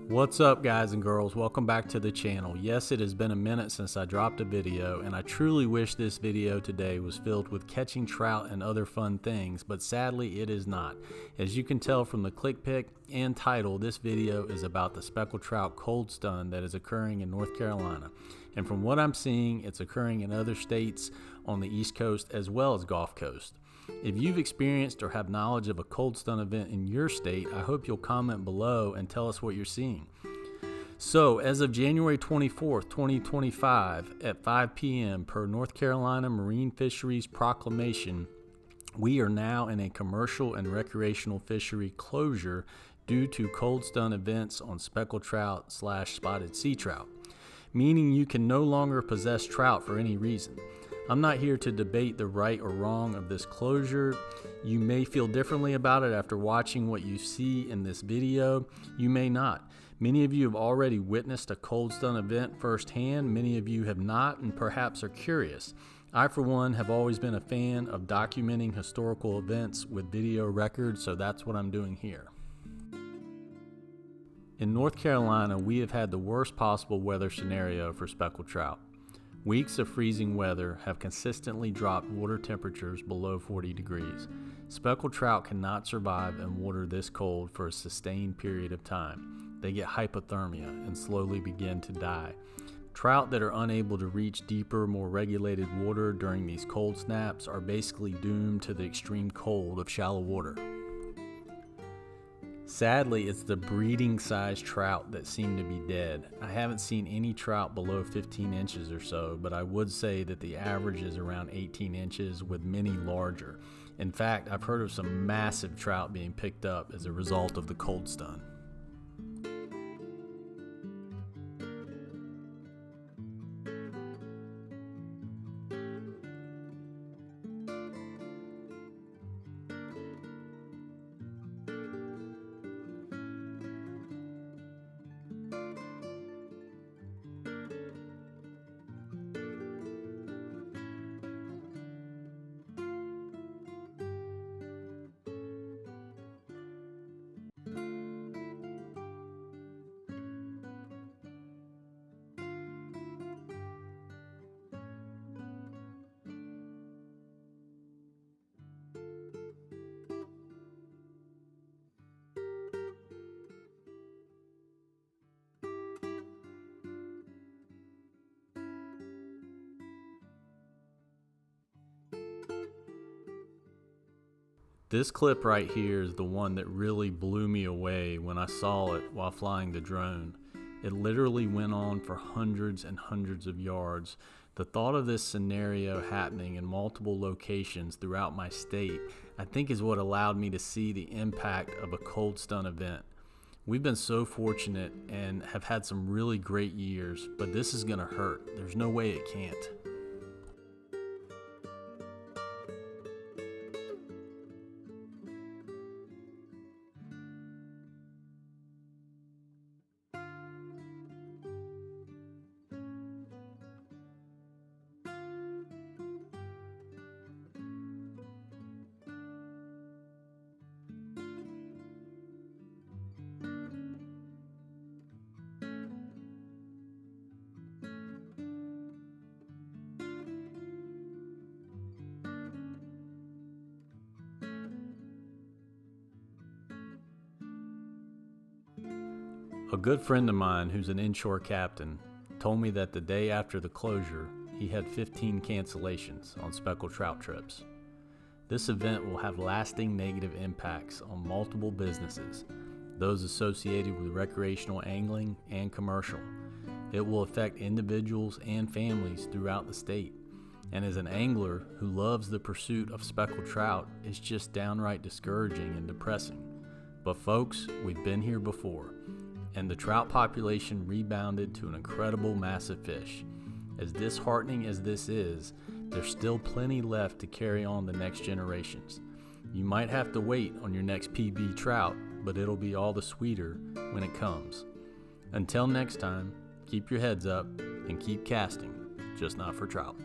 What's up, guys and girls? Welcome back to the channel. Yes, it has been a minute since I dropped a video, and I truly wish this video today was filled with catching trout and other fun things, but sadly it is not. As you can tell from the click pick and title, this video is about the Speckled Trout Cold Stun that is occurring in North Carolina. And from what I'm seeing, it's occurring in other states on the East Coast as well as Gulf Coast. If you've experienced or have knowledge of a cold stun event in your state, I hope you'll comment below and tell us what you're seeing. So, as of January 24th, 2025 at 5 p.m. per North Carolina Marine Fisheries proclamation, we are now in a commercial and recreational fishery closure due to cold stun events on speckled trout / spotted sea trout, meaning you can no longer possess trout for any reason. I'm not here to debate the right or wrong of this closure. You may feel differently about it after watching what you see in this video. You may not. Many of you have already witnessed a cold stun event firsthand. Many of you have not and perhaps are curious. I, for one, have always been a fan of documenting historical events with video records, so that's what I'm doing here. In North Carolina, we have had the worst possible weather scenario for speckled trout. Weeks of freezing weather have consistently dropped water temperatures below 40 degrees. Speckled trout cannot survive in water this cold for a sustained period of time. They get hypothermia and slowly begin to die. Trout that are unable to reach deeper, more regulated water during these cold snaps are basically doomed to the extreme cold of shallow water. Sadly, it's the breeding size trout that seem to be dead. I haven't seen any trout below 15 inches or so, but I would say that the average is around 18 inches with many larger. In fact, I've heard of some massive trout being picked up as a result of the cold stun. This clip right here is the one that really blew me away when I saw it while flying the drone. It literally went on for hundreds and hundreds of yards. The thought of this scenario happening in multiple locations throughout my state, I think, is what allowed me to see the impact of a cold stun event. We've been so fortunate and have had some really great years, but this is gonna hurt. There's no way it can't. A good friend of mine who's an inshore captain told me that the day after the closure, he had 15 cancellations on speckled trout trips. This event will have lasting negative impacts on multiple businesses, those associated with recreational angling and commercial. It will affect individuals and families throughout the state. And as an angler who loves the pursuit of speckled trout, it's just downright discouraging and depressing. But folks, we've been here before. And the trout population rebounded to an incredible massive fish. As disheartening as this is, there's still plenty left to carry on the next generations. You might have to wait on your next PB trout, but it'll be all the sweeter when it comes. Until next time, keep your heads up and keep casting, just not for trout.